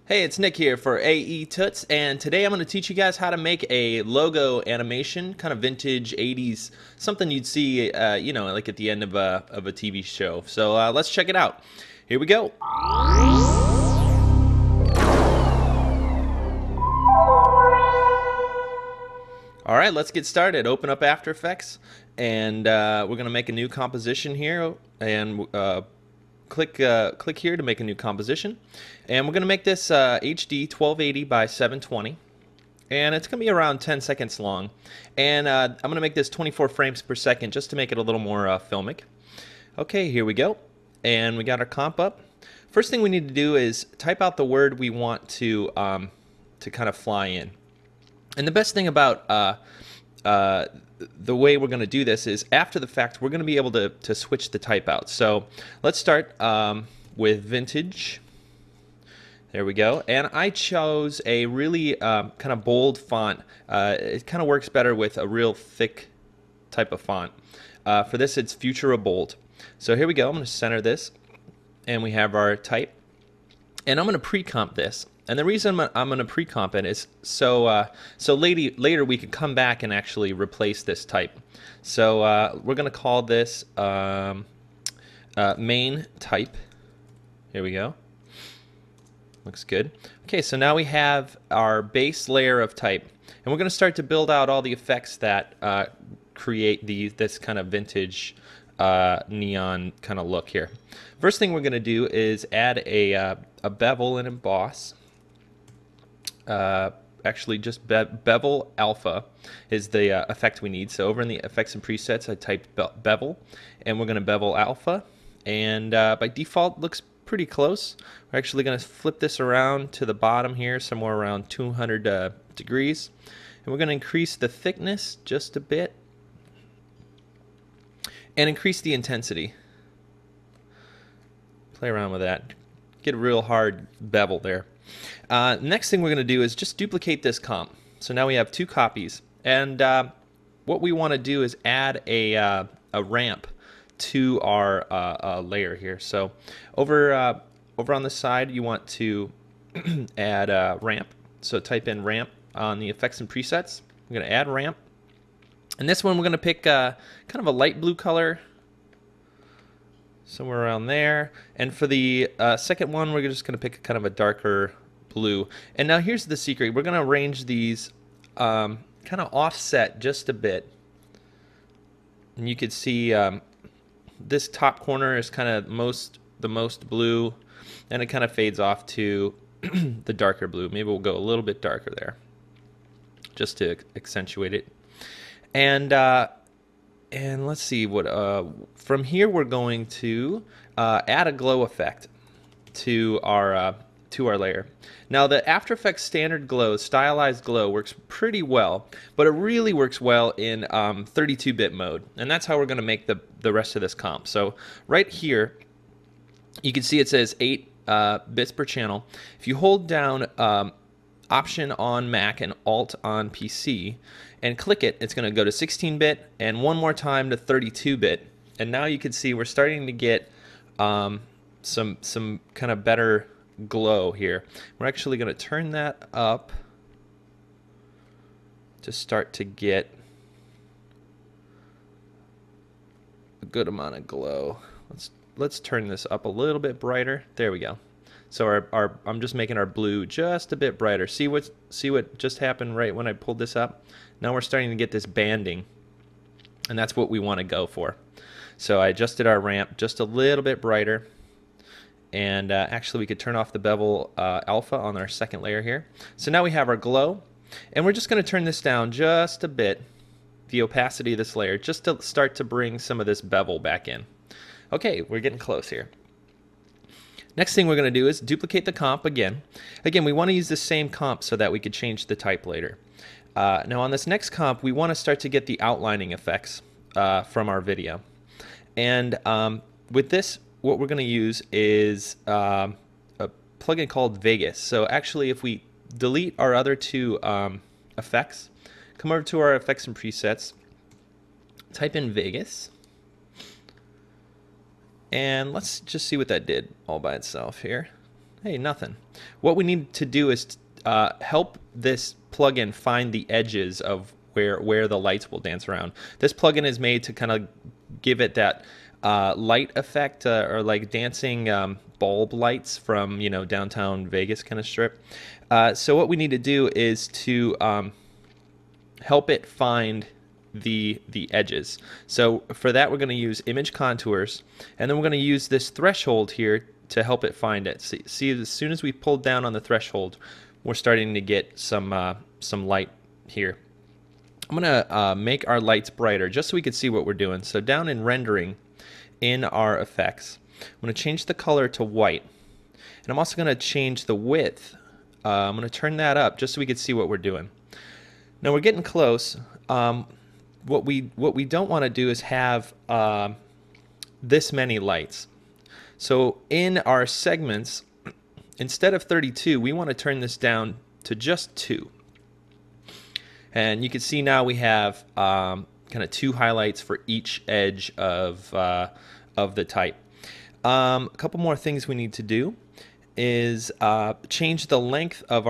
Hey, it's Nick here for AE Toots, and today I'm going to teach you guys how to make a logo animation, kind of vintage 80s, something you'd see, like at the end of a TV show. So let's check it out. Here we go. All right, let's get started. Open up After Effects, and we're going to make a new composition here, and click here to make a new composition. And we're going to make this HD 1280 by 720. And it's going to be around 10 seconds long. And I'm going to make this 24 frames per second just to make it a little more filmic. Okay, here we go. And we got our comp up. First thing we need to do is type out the word we want to kind of fly in. And the best thing about the way we're going to do this is after the fact we're going to be able to switch the type out. So let's start with Vintage. There we go. And I chose a really kind of bold font. It kind of works better with a real thick type of font. For this it's Futura Bold. So here we go. I'm going to center this and we have our type. And I'm going to pre-comp this. And the reason I'm going to pre-comp it is so later we can come back and actually replace this type. So we're going to call this main type. Here we go. Looks good. Okay, so now we have our base layer of type. And we're going to start to build out all the effects that create this kind of vintage neon kind of look here. First thing we're going to do is add a bevel and emboss. Actually just bevel alpha is the effect we need. So over in the effects and presets I typed bevel, and we're going to bevel alpha, and by default looks pretty close. We're actually going to flip this around to the bottom here, somewhere around 200 degrees, and we're going to increase the thickness just a bit and increase the intensity. Play around with that, get a real hard bevel there. Next thing we're going to do is just duplicate this comp. So now we have two copies, and what we want to do is add a ramp to our layer here. So over on the side you want to add a ramp. So type in ramp on the effects and presets. I'm going to add ramp, and this one we're going to pick kind of a light blue color, somewhere around there. And for the second one we're just going to pick kind of a darker blue. And now here's the secret. We're going to arrange these kind of offset just a bit. And you can see this top corner is kind of the most blue, and it kind of fades off to the darker blue. Maybe we'll go a little bit darker there just to accentuate it. And let's see what from here we're going to add a glow effect to our layer. Now the After Effects standard glow, stylized glow, works pretty well, but it really works well in 32-bit mode, and that's how we're going to make the rest of this comp. So right here you can see it says 8 bits per channel. If you hold down Option on Mac and Alt on PC and click it, it's going to go to 16-bit and one more time to 32-bit. And now you can see we're starting to get some kind of better glow here. We're actually going to turn that up to start to get a good amount of glow. Let's turn this up a little bit brighter. There we go. So I'm just making our blue just a bit brighter. See what just happened right when I pulled this up? Now we're starting to get this banding, and that's what we want to go for. So I adjusted our ramp just a little bit brighter. And actually we could turn off the bevel alpha on our second layer here. So now we have our glow, and we're just going to turn this down just a bit, the opacity of this layer, just to start to bring some of this bevel back in. Okay, we're getting close here. Next thing we're going to do is duplicate the comp again. Again, we want to use the same comp so that we could change the type later. Now on this next comp we want to start to get the outlining effects from our video. And with this, what we're going to use is a plugin called Vegas. So actually if we delete our other two effects, come over to our effects and presets, type in Vegas, and let's just see what that did all by itself here. Hey, nothing. What we need to do is help this plugin find the edges of where the lights will dance around. This plugin is made to kind of give it that light effect or like dancing bulb lights from downtown Vegas kind of strip. So what we need to do is to help it find the edges. So for that we're going to use image contours, and then we're going to use this threshold here to help it find it. See, as soon as we pull down on the threshold, we're starting to get some light here. I'm going to make our lights brighter just so we can see what we're doing. So down in rendering, in our effects, I'm going to change the color to white, and I'm also going to change the width. I'm going to turn that up just so we can see what we're doing. Now we're getting close. What we don't want to do is have this many lights. So in our segments, instead of 32, we want to turn this down to just 2. And you can see now we have kind of 2 highlights for each edge of the type. A couple more things we need to do is change the length of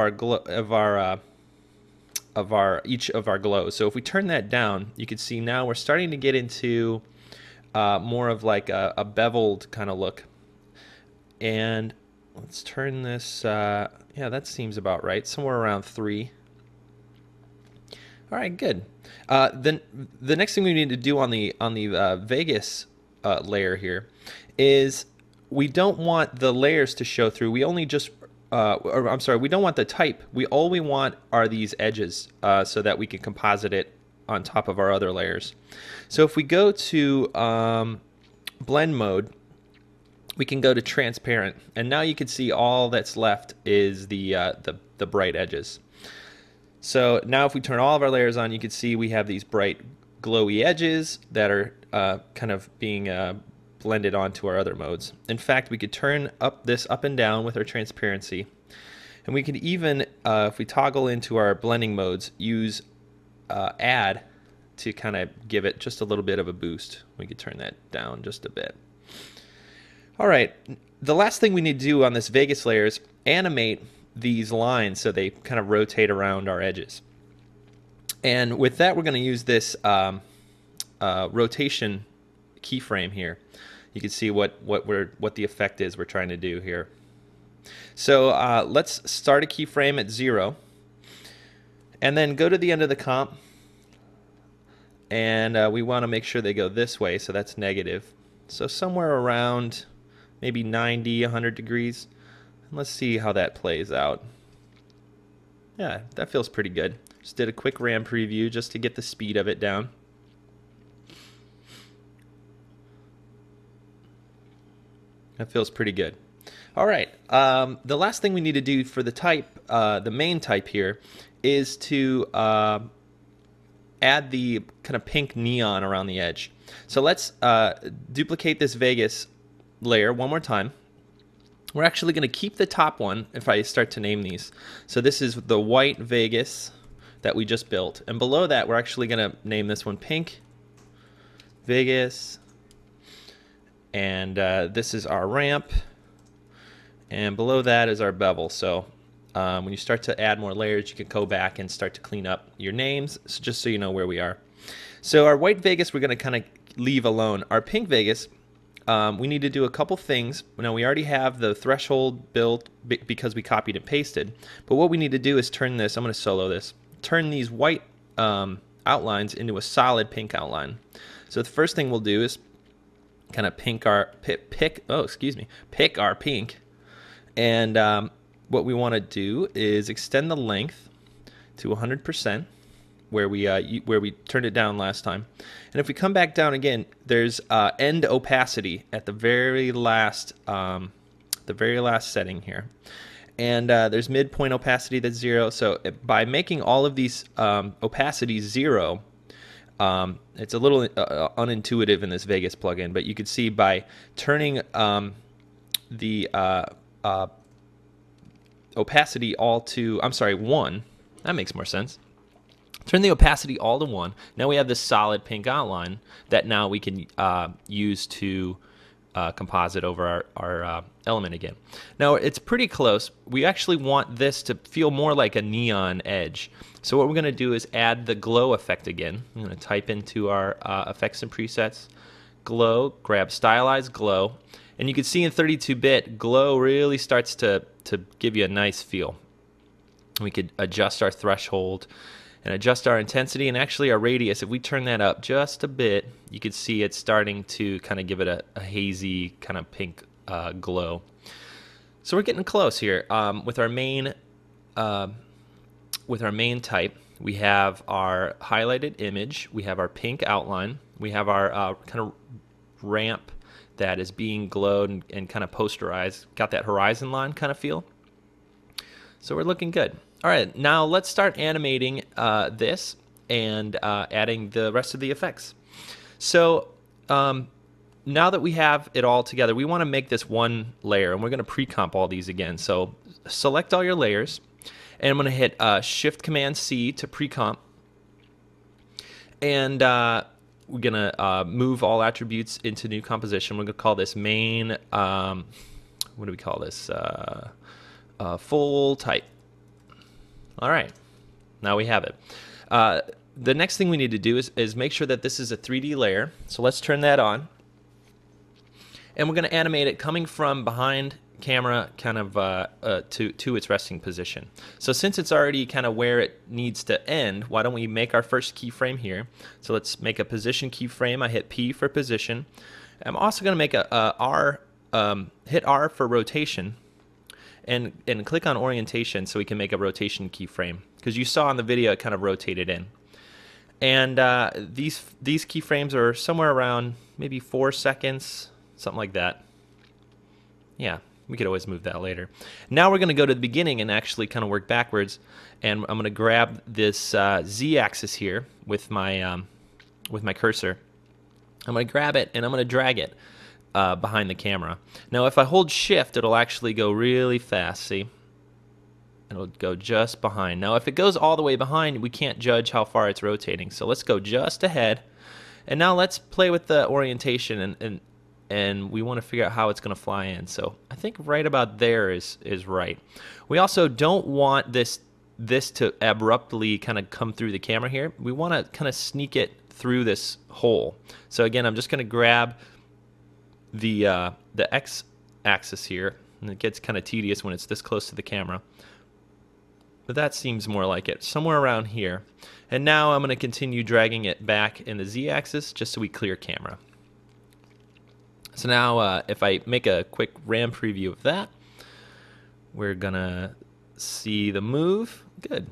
each of our glows. So if we turn that down, you can see now we're starting to get into more of like a beveled kind of look. And let's turn this, yeah, that seems about right, somewhere around 3. All right, good. Then the next thing we need to do on the Vegas layer here is we don't want the layers to show through. We only just, or I'm sorry, we don't want the type. All we want are these edges so that we can composite it on top of our other layers. So if we go to blend mode, we can go to transparent, and now you can see all that's left is the bright edges. So now if we turn all of our layers on, you can see we have these bright glowy edges that are kind of being blended onto our other modes. In fact, we could turn this up and down with our transparency, and we could even, if we toggle into our blending modes, use add to kind of give it just a little bit of a boost. We could turn that down just a bit. All right, the last thing we need to do on this Vegas layer is animate these lines so they kind of rotate around our edges. And with that, we're going to use this rotation keyframe here. You can see what the effect is we're trying to do here. So let's start a keyframe at 0, and then go to the end of the comp, and we want to make sure they go this way, so that's negative. So somewhere around maybe 90, 100 degrees. And let's see how that plays out. Yeah, that feels pretty good. Just did a quick RAM preview just to get the speed of it down. That feels pretty good. All right, the last thing we need to do for the type, the main type here, is to add the kind of pink neon around the edge. So let's duplicate this Vegas layer one more time. We're actually going to keep the top one if I start to name these. So this is the white Vegas that we just built, and below that we're actually going to name this one pink Vegas, and this is our ramp, and below that is our bevel. So when you start to add more layers, you can go back and start to clean up your names, so just so you know where we are. So our white Vegas we're going to kind of leave alone. Our pink Vegas, we need to do a couple things. Now we already have the threshold built because we copied and pasted, but what we need to do is turn this, I'm going to solo this, turn these white outlines into a solid pink outline. So the first thing we'll do is kind of pick our pink, and what we want to do is extend the length to 100%. Where we turned it down last time, and if we come back down again, there's end opacity at the very last setting here, and there's midpoint opacity that's 0. So by making all of these opacities 0, it's a little unintuitive in this Vegas plugin, but you can see by turning the opacity all to 1, that makes more sense. Turn the opacity all to 1. Now we have this solid pink outline that now we can use to composite over our element again. Now it's pretty close. We actually want this to feel more like a neon edge. So what we're going to do is add the glow effect again. I'm going to type into our effects and presets, glow, grab stylized glow, and you can see in 32-bit, glow really starts to give you a nice feel. We could adjust our threshold and adjust our intensity, and actually our radius. If we turn that up just a bit, you can see it's starting to kind of give it a hazy kind of pink glow. So we're getting close here. With our main type, we have our highlighted image, we have our pink outline, we have our kind of ramp that is being glowed and kind of posterized. Got that horizon line kind of feel. So we're looking good. All right, now let's start animating this and adding the rest of the effects. So now that we have it all together, we want to make this one layer, and we're going to pre-comp all these again. So select all your layers, and I'm going to hit Shift-Command-C to pre-comp. And we're going to move all attributes into new composition. We're going to call this main, what do we call this? Full type. All right, now we have it. The next thing we need to do is make sure that this is a 3D layer. So let's turn that on. And we're going to animate it coming from behind camera kind of to its resting position. So since it's already kind of where it needs to end, why don't we make our first keyframe here. So let's make a position keyframe. I hit P for position. I'm also going to make hit R for rotation. And click on orientation so we can make a rotation keyframe, because you saw in the video it kind of rotated in. And these keyframes are somewhere around maybe 4 seconds, something like that. Yeah, we could always move that later. Now we're going to go to the beginning and actually kind of work backwards. And I'm going to grab this Z-axis here with my cursor. I'm going to grab it and I'm going to drag it behind the camera. Now if I hold shift, it'll actually go really fast, see? It'll go just behind. Now if it goes all the way behind, we can't judge how far it's rotating. So let's go just ahead. And now let's play with the orientation, and we want to figure out how it's going to fly in. So I think right about there is right. We also don't want this to abruptly kind of come through the camera here. We want to kind of sneak it through this hole. So again, I'm just going to grab the X-axis here, and it gets kind of tedious when it's this close to the camera, but that seems more like it, somewhere around here. And now I'm going to continue dragging it back in the Z-axis just so we clear camera. So now if I make a quick RAM preview of that, we're gonna see the move. Good.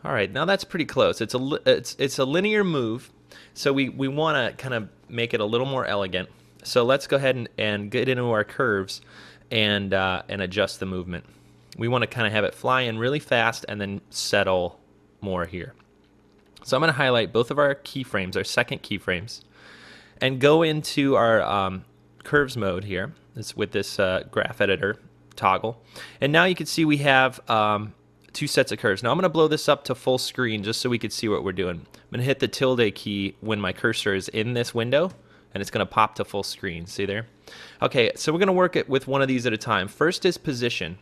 All right, now that's pretty close. It's a linear move. So we want to kind of make it a little more elegant. So let's go ahead and get into our curves and adjust the movement. We want to kind of have it fly in really fast and then settle more here. So I'm going to highlight both of our keyframes, our second keyframes, and go into our curves mode here. It's with this graph editor toggle. And now you can see we have 2 sets of curves. Now I'm going to blow this up to full screen just so we can see what we're doing. I'm going to hit the tilde key when my cursor is in this window, and it's going to pop to full screen. See there? Okay, so we're going to work it with one of these at a time. First is position.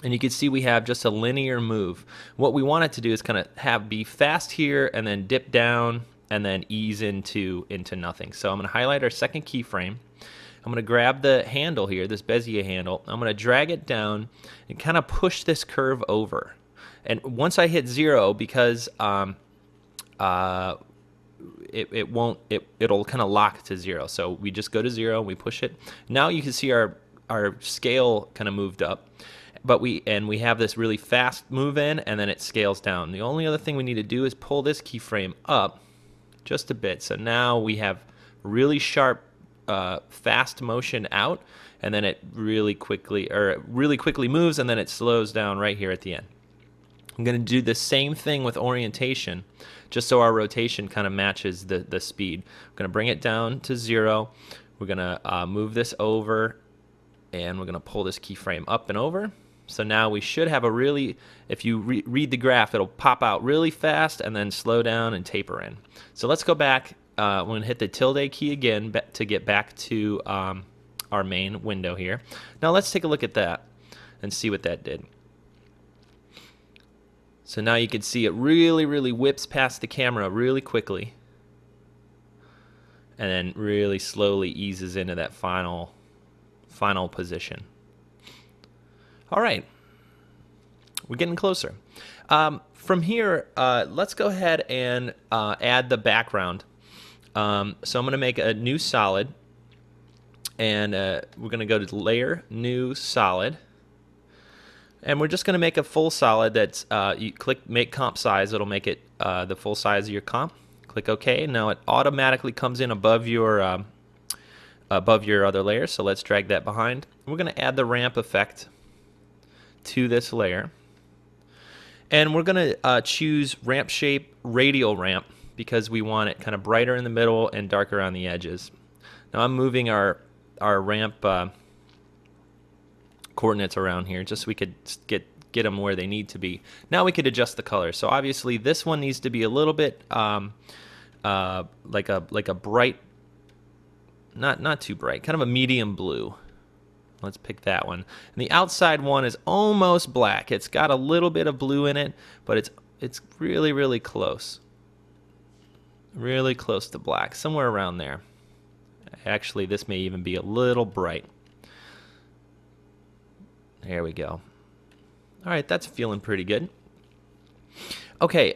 And you can see we have just a linear move. What we want it to do is kind of be fast here and then dip down and then ease into nothing. So I'm going to highlight our second keyframe. I'm going to grab the handle here, this Bezier handle. I'm going to drag it down and kind of push this curve over. And once I hit 0, because it'll kind of lock to 0. So we just go to 0 and we push it. Now you can see our scale kind of moved up. But we have this really fast move in, and then it scales down. The only other thing we need to do is pull this keyframe up just a bit. So now we have really sharp, fast motion out, and then it really quickly moves, and then it slows down right here at the end. I'm going to do the same thing with orientation, just so our rotation kind of matches the speed. I'm going to bring it down to 0. We're going to move this over, and we're going to pull this keyframe up and over. So now we should have a really, if you read the graph, it'll pop out really fast and then slow down and taper in. So let's go back we're going to hit the tilde key again to get back to our main window here. Now let's take a look at that and see what that did. So now you can see it really whips past the camera really quickly, and then really slowly eases into that final position. All right, we're getting closer. From here, let's go ahead and add the background. So I'm going to make a new solid, and we're going to go to Layer, New Solid, and we're just going to make a full solid. That's you click Make Comp Size. It'll make it the full size of your comp. Click OK. Now it automatically comes in above your other layer. So let's drag that behind. We're going to add the ramp effect to this layer, and we're going to choose ramp shape radial ramp because we want it kind of brighter in the middle and darker on the edges. Now I'm moving our ramp coordinates around here just so we could get them where they need to be. Now we could adjust the color. So obviously this one needs to be a little bit like a bright, not too bright, kind of a medium blue. Let's pick that one. And the outside one is almost black. It's got a little bit of blue in it, but it's really close. Really close to black, somewhere around there. Actually, this may even be a little bright. There we go. All right, that's feeling pretty good. Okay,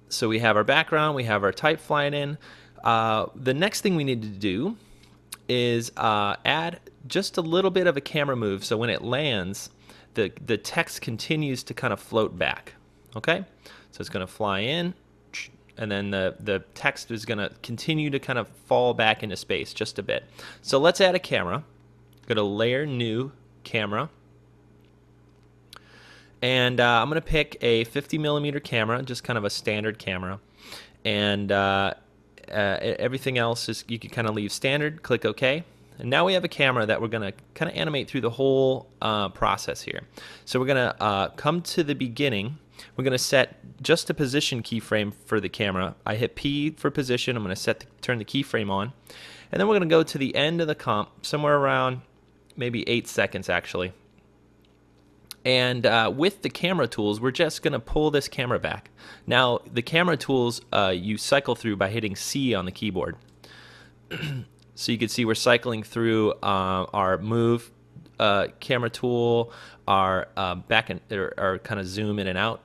so we have our background, we have our type flying in. The next thing we need to do is add just a little bit of a camera move, so when it lands, the text continues to kind of float back. Okay, so it's going to fly in, and then the text is going to continue to kind of fall back into space just a bit. So let's add a camera. Go to Layer, New, Camera. And I'm going to pick a 50mm camera, just kind of a standard camera. And everything else is you can kind of leave standard, click OK. And now we have a camera that we're going to kind of animate through the whole process here. So we're going to come to the beginning. We're going to set just a position keyframe for the camera. I hit P for position. I'm going to turn the keyframe on. And then we're going to go to the end of the comp, somewhere around maybe 8 seconds actually. And with the camera tools, we're just going to pull this camera back. Now, the camera tools you cycle through by hitting C on the keyboard. So you can see we're cycling through our move camera tool, our back and our kind of zoom in and out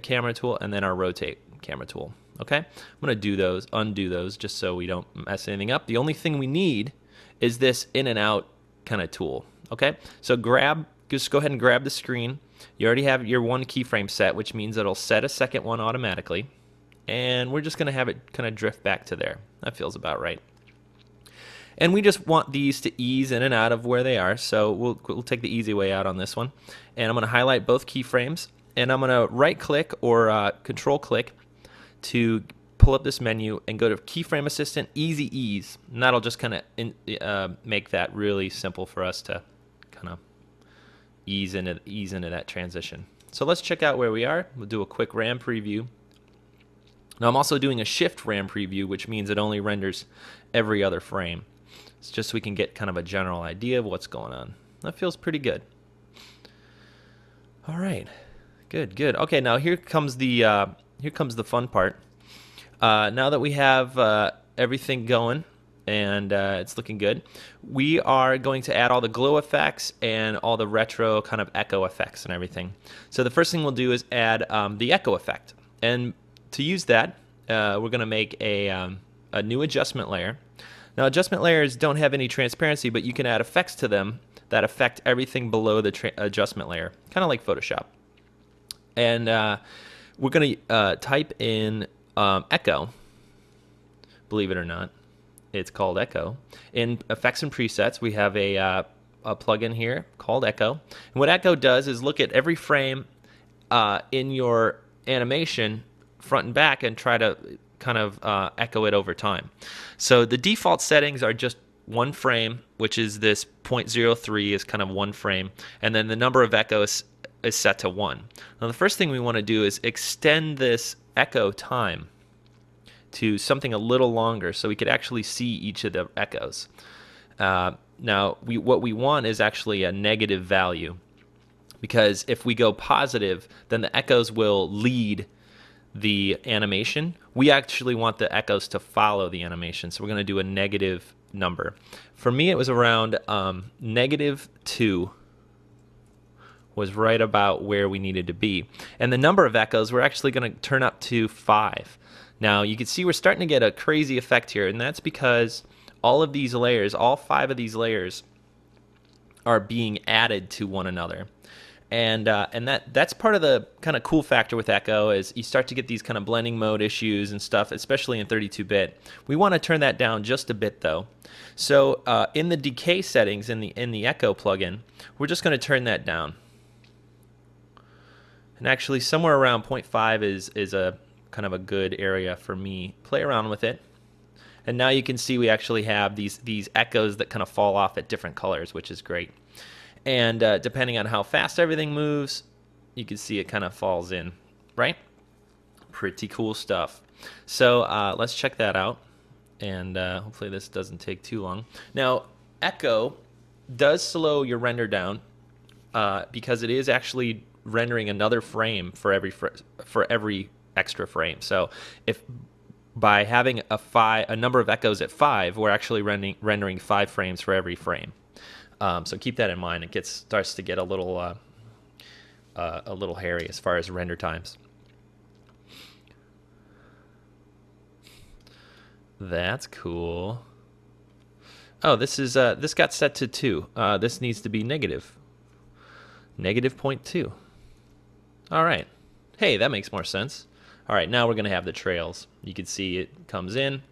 camera tool, and then our rotate camera tool. Okay, I'm going to undo those, just so we don't mess anything up. The only thing we need is this in and out kind of tool. Okay, so just go ahead and grab the screen. You already have your one keyframe set, which means it'll set a second one automatically. And we're just going to have it kind of drift back to there. That feels about right. And we just want these to ease in and out of where they are. So we'll take the easy way out on this one. And I'm going to highlight both keyframes. And I'm going to right click or control click to pull up this menu and go to Keyframe Assistant, Easy Ease. And that'll just kind of make that really simple for us to kind of ease into that transition. So let's check out where we are. We'll do a quick RAM preview. Now I'm also doing a shift RAM preview, which means it only renders every other frame. It's just so we can get kind of a general idea of what's going on. That feels pretty good. All right, good. Okay, now here comes the fun part. Now that we have everything going and it's looking good, we are going to add all the glow effects and all the retro kind of echo effects and everything. So the first thing we'll do is add the echo effect, and to use that, we're going to make a new adjustment layer. Now, adjustment layers don't have any transparency, but you can add effects to them that affect everything below the adjustment layer, kind of like Photoshop. And we're going to type in echo. Believe it or not, it's called echo. In effects and presets, we have a plugin here called echo. And what echo does is look at every frame in your animation front and back and try to kind of echo it over time. So the default settings are just one frame, which is this 0.03 is kind of one frame, and then the number of echoes is set to 1. Now the first thing we want to do is extend this echo time to something a little longer so we could actually see each of the echoes. Now, what we want is actually a negative value, because if we go positive, then the echoes will lead the animation. We actually want the echoes to follow the animation, so we're going to do a negative number. For me, it was around -2 was right about where we needed to be. And the number of echoes we're actually going to turn up to 5. Now, you can see we're starting to get a crazy effect here, and that's because all of these layers, all 5 of these layers, are being added to one another. And that's part of the kind of cool factor with echo, is you start to get these kind of blending mode issues and stuff, especially in 32-bit. We want to turn that down just a bit though. So in the decay settings in the echo plugin, we're just going to turn that down. And actually somewhere around 0.5 is a kind of a good area for me. Play around with it. And now you can see we actually have these echoes that kind of fall off at different colors, which is great. And depending on how fast everything moves, you can see it kind of falls in, right? Pretty cool stuff. So let's check that out. And hopefully this doesn't take too long. Now, echo does slow your render down because it is actually rendering another frame for every extra frame. So if by having a number of echoes at 5, we're actually rendering 5 frames for every frame. So keep that in mind. It starts to get a little hairy as far as render times. That's cool. Oh, this got set to 2. This needs to be negative. -0.2. All right. Hey, that makes more sense. All right, now we're going to have the trails. You can see it comes in.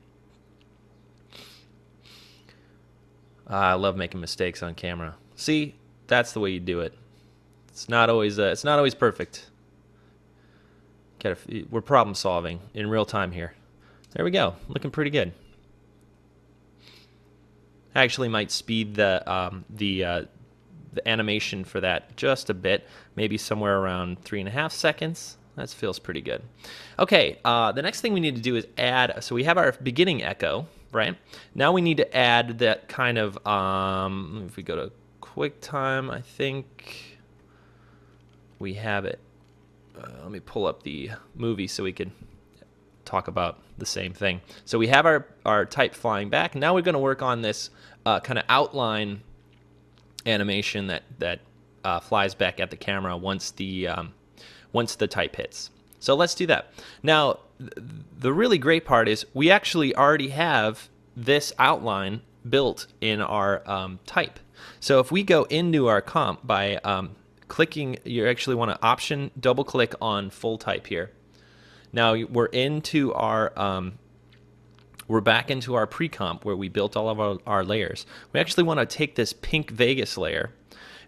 I love making mistakes on camera. See, that's the way you do it. It's not always perfect. We're problem solving in real time here. There we go, looking pretty good. I actually might speed the animation for that just a bit, maybe somewhere around 3.5 seconds. That feels pretty good. Okay, the next thing we need to do is add. So we have our beginning echo. Right? Now we need to add that kind of, if we go to QuickTime, I think we have it. Let me pull up the movie so we can talk about the same thing. So we have our type flying back. Now we're going to work on this kind of outline animation that flies back at the camera once the type hits. So let's do that. Now, the really great part is we actually already have this outline built in our type. So if we go into our comp by clicking, you actually want to double click on full type here. Now we're back into our pre-comp where we built all of our layers. We actually want to take this pink Vegas layer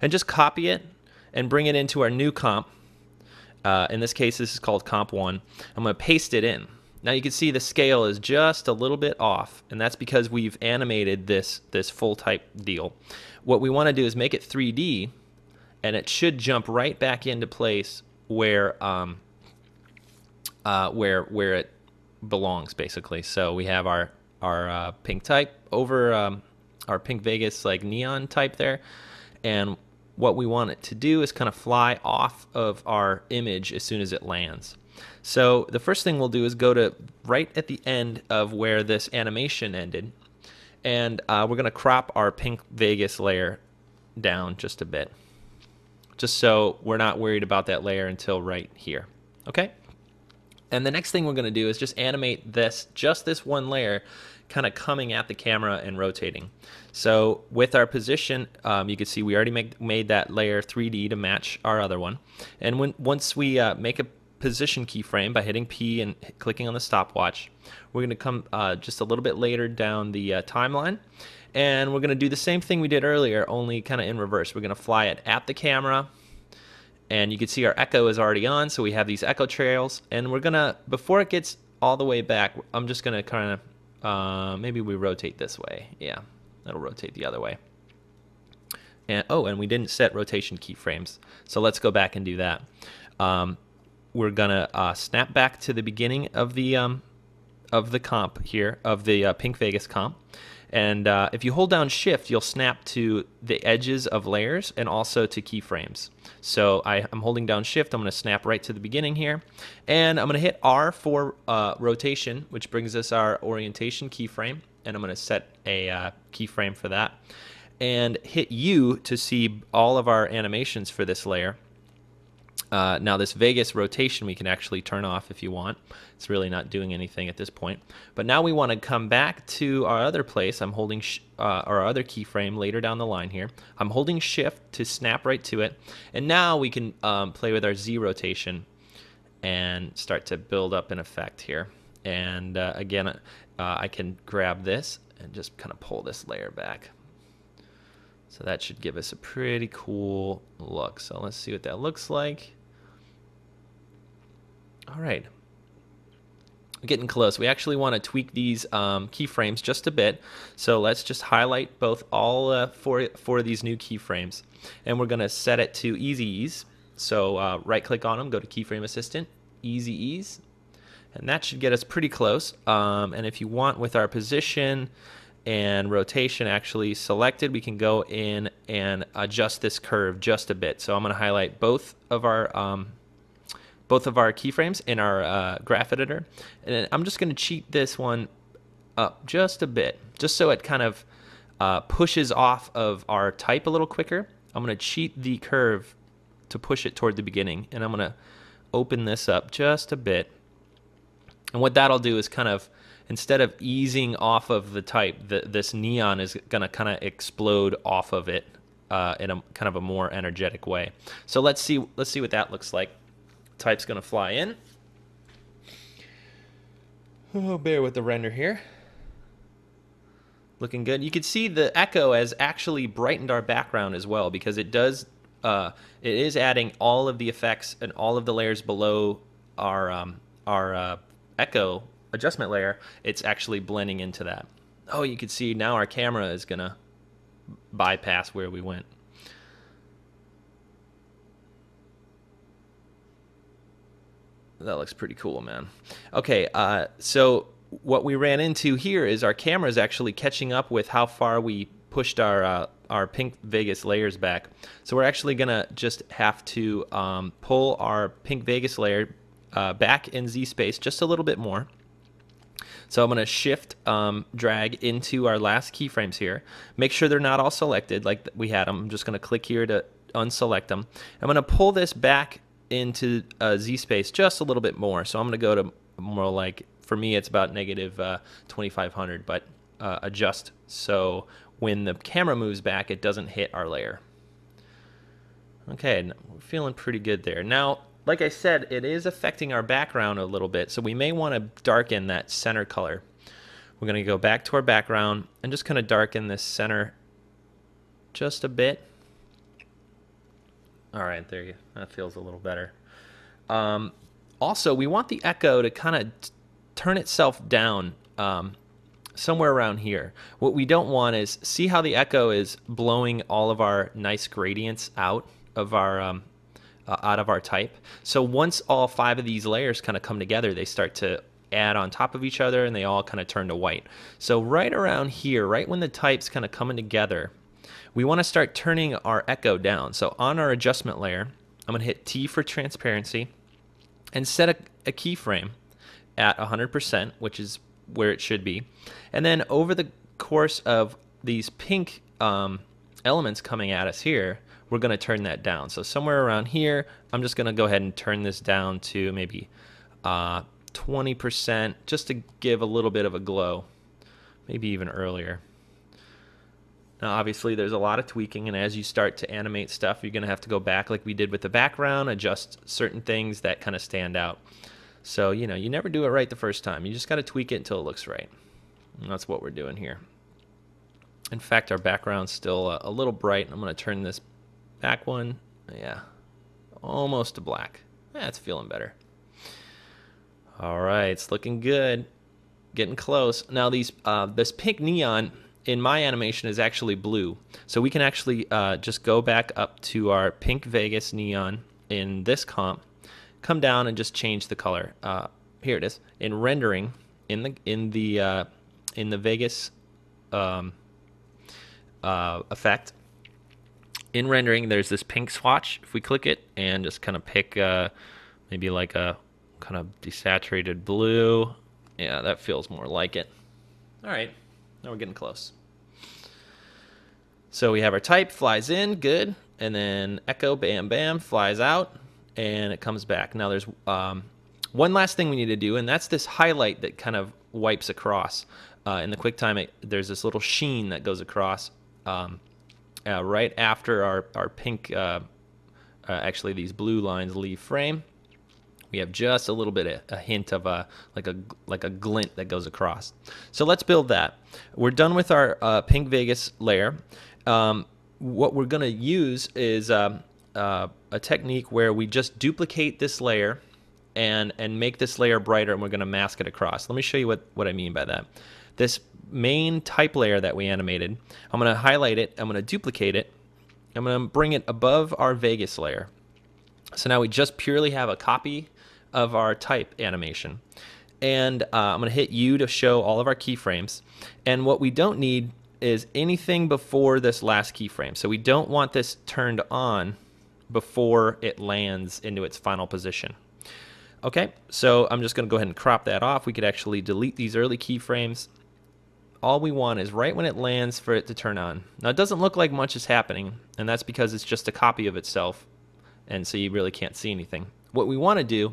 and just copy it and bring it into our new comp. In this case, this is called Comp 1. I'm going to paste it in. Now you can see the scale is just a little bit off, and that's because we've animated this full type deal. What we want to do is make it 3D, and it should jump right back into place where it belongs, basically. So we have our pink type over our pink Vegas like neon type there, and what we want it to do is kind of fly off of our image as soon as it lands. So the first thing we'll do is go to right at the end of where this animation ended, and we're going to crop our pink Vegas layer down just a bit, just so we're not worried about that layer until right here. Okay? And the next thing we're going to do is just animate just this one layer kind of coming at the camera and rotating. So with our position, you can see we already made that layer 3D to match our other one. And once we make a position keyframe by hitting P and clicking on the stopwatch, we're going to come just a little bit later down the timeline, and we're going to do the same thing we did earlier, only kind of in reverse. We're going to fly it at the camera, and you can see our echo is already on, so we have these echo trails, and we're going to, before it gets all the way back, I'm just going to kind of, maybe we rotate this way. Yeah, that'll rotate the other way. And and we didn't set rotation keyframes, so let's go back and do that. We're gonna snap back to the beginning of the of the comp here, of the Pink Vegas comp. And if you hold down Shift, you'll snap to the edges of layers and also to keyframes. So I'm holding down Shift. I'm going to snap right to the beginning here. And I'm going to hit R for rotation, which brings us our orientation keyframe. And I'm going to set a keyframe for that. And hit U to see all of our animations for this layer. Now this Vegas rotation we can actually turn off if you want. It's really not doing anything at this point. But now we want to come back to our other place. I'm holding our other keyframe later down the line here. I'm holding Shift to snap right to it. And now we can play with our Z rotation and start to build up an effect here. And again, I can grab this and just kind of pull this layer back. So that should give us a pretty cool look. So let's see what that looks like. All right, we're getting close. We actually want to tweak these keyframes just a bit. So let's just highlight all four of these new keyframes. And we're going to set it to Easy Ease. So right click on them, go to Keyframe Assistant, Easy Ease. And that should get us pretty close. And if you want, with our position and rotation actually selected, we can go in and adjust this curve just a bit. So I'm going to highlight both of our keyframes in our graph editor, and I'm just going to cheat this one up just a bit, just so it kind of pushes off of our type a little quicker. I'm going to cheat the curve to push it toward the beginning, and I'm going to open this up just a bit. And what that'll do is kind of, instead of easing off of the type, this neon is going to kind of explode off of it in a kind of a more energetic way. So let's see what that looks like. Type's going to fly in. Oh, bear with the render here. Looking good. You can see the echo has actually brightened our background as well, because it does. It is adding all of the effects and all of the layers below our echo adjustment layer. It's actually blending into that. Oh, you can see now our camera is going to bypass where we went. That looks pretty cool, man. Okay, so what we ran into here is our camera is actually catching up with how far we pushed our Pink Vegas layers back. So we're actually gonna just have to pull our Pink Vegas layer back in Z space just a little bit more. So I'm gonna shift drag into our last keyframes here. Make sure they're not all selected like we had them. I'm just gonna click here to unselect them. I'm gonna pull this back into Z space just a little bit more. So I'm going to go to more like, for me it's about negative 2500, but adjust so when the camera moves back it doesn't hit our layer. Okay, we're feeling pretty good there. Now, like I said, it is affecting our background a little bit, so we may want to darken that center color. We're going to go back to our background and just kind of darken this center just a bit. All right, there you go. That feels a little better. Also, we want the echo to kind of turn itself down somewhere around here. What we don't want is, see how the echo is blowing all of our nice gradients out of our type. So once all 5 of these layers kind of come together, they start to add on top of each other and they all kind of turn to white. So right around here, right when the type's kind of coming together, we want to start turning our echo down. So on our adjustment layer, I'm going to hit T for transparency and set a keyframe at 100%, which is where it should be. And then over the course of these pink elements coming at us here, we're going to turn that down. So somewhere around here, I'm just going to go ahead and turn this down to maybe 20%, just to give a little bit of a glow, maybe even earlier. Now, obviously, there's a lot of tweaking, and as you start to animate stuff, you're going to have to go back like we did with the background, adjust certain things that kind of stand out. So, you know, you never do it right the first time. You just got to tweak it until it looks right. And that's what we're doing here. In fact, our background's still a little bright. I'm going to turn this back one, yeah, almost to black. Yeah, it's feeling better. All right, it's looking good. Getting close. Now, this pink neon in my animation is actually blue. So we can actually just go back up to our Pink Vegas neon in this comp, come down and just change the color. Here it is. In rendering, in the Vegas effect. In rendering, there's this pink swatch. If we click it and just kind of pick maybe like a kind of desaturated blue, yeah, that feels more like it. All right, now we're getting close. So we have our type, flies in, good, and then echo, bam, bam, flies out, and it comes back. Now there's one last thing we need to do, and that's this highlight that kind of wipes across. In the QuickTime, there's this little sheen that goes across right after our pink, actually these blue lines leave frame. We have just a little bit, a hint of like a glint that goes across. So let's build that. We're done with our pink Vegas layer. What we're going to use is a technique where we just duplicate this layer and make this layer brighter, and we're going to mask it across. Let me show you what I mean by that. This main type layer that we animated, I'm going to highlight it, I'm going to duplicate it, I'm going to bring it above our Vegas layer. So now we just purely have a copy of our type animation. And I'm going to hit U to show all of our keyframes. And what we don't need is anything before this last keyframe. So we don't want this turned on before it lands into its final position. Okay, so I'm just going to go ahead and crop that off. We could actually delete these early keyframes. All we want is right when it lands for it to turn on. Now it doesn't look like much is happening, and that's because it's just a copy of itself, and so you really can't see anything. What we want to do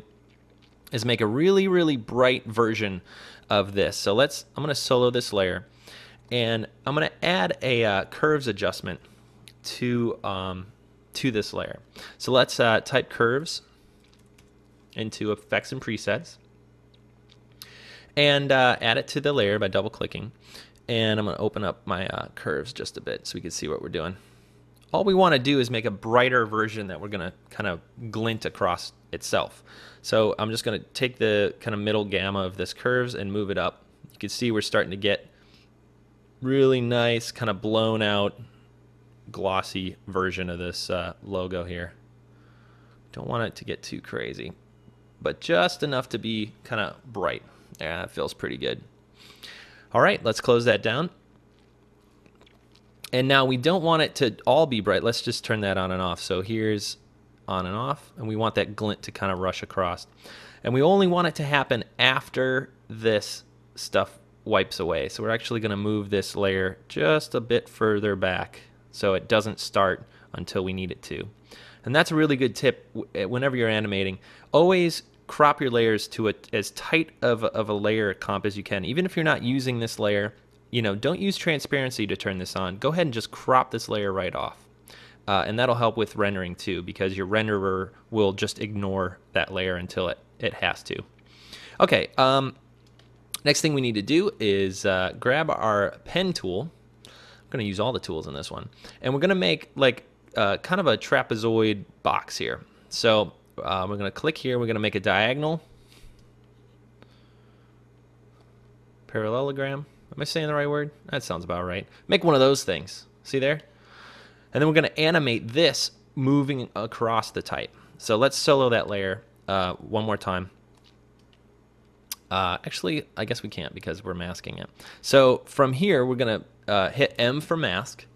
is make a really, really bright version of this. So I'm going to solo this layer, and I'm going to add a curves adjustment to this layer. So let's type curves into effects and presets, and add it to the layer by double clicking. And I'm going to open up my curves just a bit so we can see what we're doing. All we want to do is make a brighter version that we're going to kind of glint across itself. So I'm just going to take the kind of middle gamma of this curves and move it up. You can see we're starting to get really nice kind of blown out glossy version of this logo here. Don't want it to get too crazy, but just enough to be kind of bright. Yeah, that feels pretty good. All right, let's close that down. And now we don't want it to all be bright. Let's just turn that on and off. So here's on and off, and we want that glint to kind of rush across. And we only want it to happen after this stuff wipes away. So we're actually going to move this layer just a bit further back so it doesn't start until we need it to. And that's a really good tip whenever you're animating. Always crop your layers to as tight of a layer comp as you can. Even if you're not using this layer, you know, don't use transparency to turn this on. Go ahead and just crop this layer right off. And that'll help with rendering too, because your renderer will just ignore that layer until it has to. Okay, next thing we need to do is grab our pen tool. I'm going to use all the tools in this one. And we're going to make like kind of a trapezoid box here. So we're going to click here. We're going to make a diagonal parallelogram. Am I saying the right word? That sounds about right. Make one of those things. See there? And then we're going to animate this moving across the type. So let's solo that layer one more time. Actually, I guess we can't because we're masking it. So from here, we're going to hit M for mask.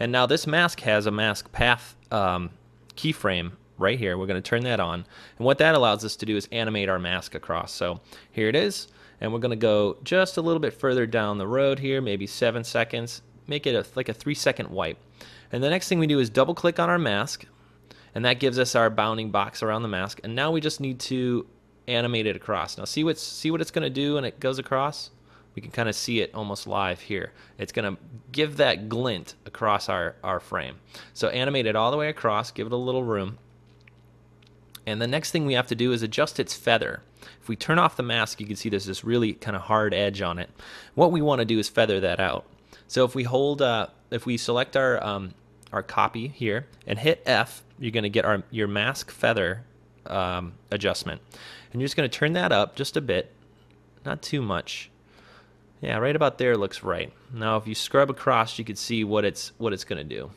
And now this mask has a mask path keyframe right here. We're going to turn that on. And what that allows us to do is animate our mask across. So here it is. And we're going to go just a little bit further down the road here, maybe 7 seconds. Make it like a 3-second wipe. And the next thing we do is double click on our mask. And that gives us our bounding box around the mask. And now we just need to animate it across. Now see what it's going to do when it goes across? We can kind of see it almost live here. It's going to give that glint across our frame. So animate it all the way across, give it a little room. And the next thing we have to do is adjust its feather. If we turn off the mask, you can see there's this really kind of hard edge on it. What we want to do is feather that out. So if we if we select our copy here and hit F, you're going to get your mask feather adjustment. And you're just going to turn that up just a bit, not too much. Yeah, right about there looks right. Now if you scrub across, you can see what it's going to do.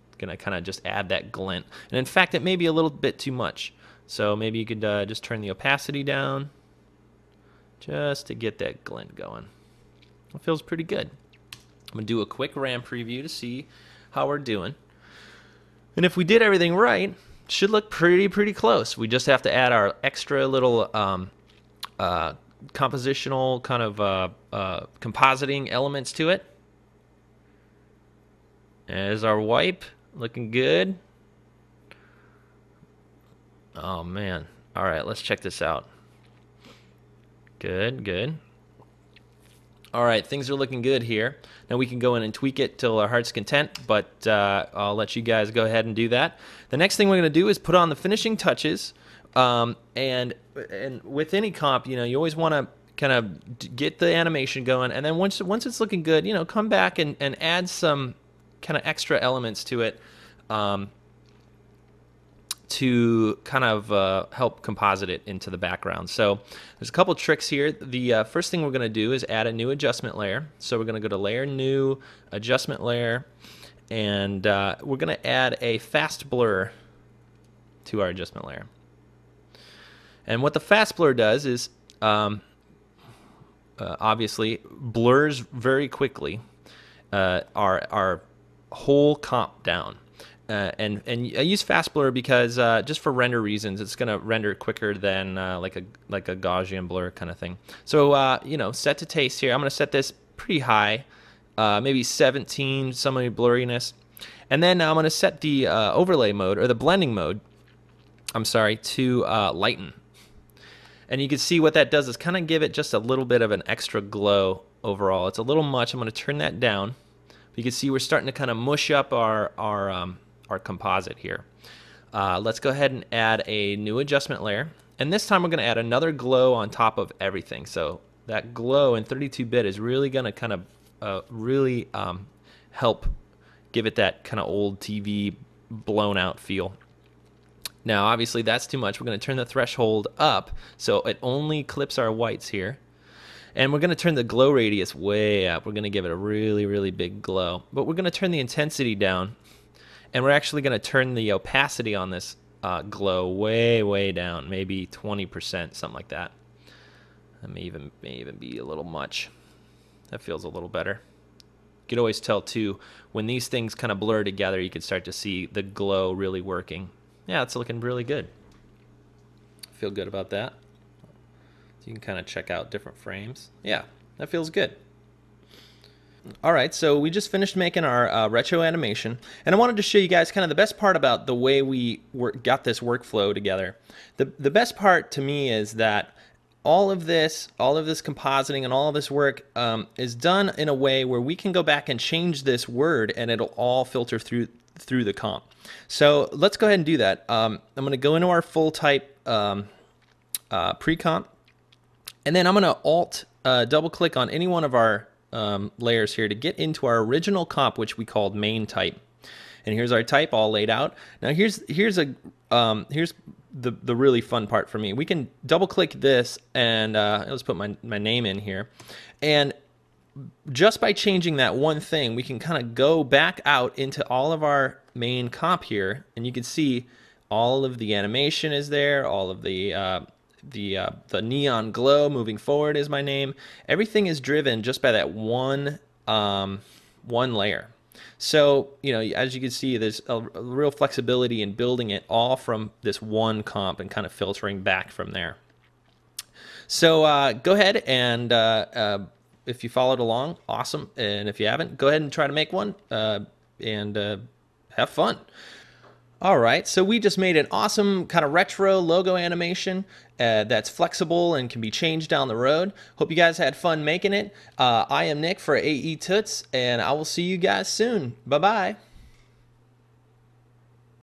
It's going to kind of just add that glint. And in fact, it may be a little bit too much. So maybe you could just turn the opacity down just to get that glint going. It feels pretty good. I'm going to do a quick RAM preview to see how we're doing. And if we did everything right, it should look pretty close. We just have to add our extra little compositional kind of compositing elements to it. There's our wipe, looking good. Oh man. All right, let's check this out. Good. All right, things are looking good here. Now we can go in and tweak it till our heart's content, but I'll let you guys go ahead and do that. The next thing we're going to do is put on the finishing touches. And with any comp, you always want to kind of get the animation going, and then once it's looking good, come back and add some kind of extra elements to it. To kind of help composite it into the background. So there's a couple tricks here. The first thing we're going to do is add a new adjustment layer. So we're going to go to Layer, New, Adjustment Layer, and we're going to add a fast blur to our adjustment layer. And what the fast blur does is obviously blurs very quickly our whole comp down. And I use fast blur because just for render reasons, it's going to render quicker than like a Gaussian blur kind of thing. So set to taste here. I'm going to set this pretty high, maybe 17, some of the blurriness, and then I'm going to set the overlay mode or the blending mode. I'm sorry, to lighten. And you can see what that does is kind of give it just a little bit of an extra glow overall. It's a little much. I'm going to turn that down. You can see we're starting to kind of mush up our composite here. Let's go ahead and add a new adjustment layer, and this time we're going to add another glow on top of everything. So that glow in 32-bit is really going to kind of really help give it that kind of old TV blown out feel. Now obviously that's too much. We're going to turn the threshold up so it only clips our whites here. And we're going to turn the glow radius way up. We're going to give it a really big glow. But we're going to turn the intensity down. And we're actually going to turn the opacity on this glow way down, maybe 20%, something like that. That may even be a little much. That feels a little better. You could always tell too, when these things kind of blur together, you can start to see the glow really working. Yeah, it's looking really good. Feel good about that. So you can kind of check out different frames. Yeah, that feels good. All right, so we just finished making our retro animation, and I wanted to show you guys kind of the best part about the way we got this workflow together. The best part to me is that all of this compositing and all of this work is done in a way where we can go back and change this word, and it'll all filter through the comp. So let's go ahead and do that. I'm going to go into our full type pre-comp, and then I'm going to Alt double click on any one of our layers here to get into our original comp, which we called main type. And here's our type all laid out. Now here's the really fun part for me. We can double click this and let's put my name in here, and just by changing that one thing, we can kind of go back out into all of our main comp here, and you can see all of the animation is there, all of the neon glow moving forward is my name. Everything is driven just by that one layer. So as you can see, there's a real flexibility in building it all from this one comp and kind of filtering back from there. So go ahead and if you followed along, awesome. And if you haven't, go ahead and try to make one and have fun. All right, so we just made an awesome kind of retro logo animation that's flexible and can be changed down the road. Hope you guys had fun making it. I am Nick for AE Toots, and I will see you guys soon. Bye-bye.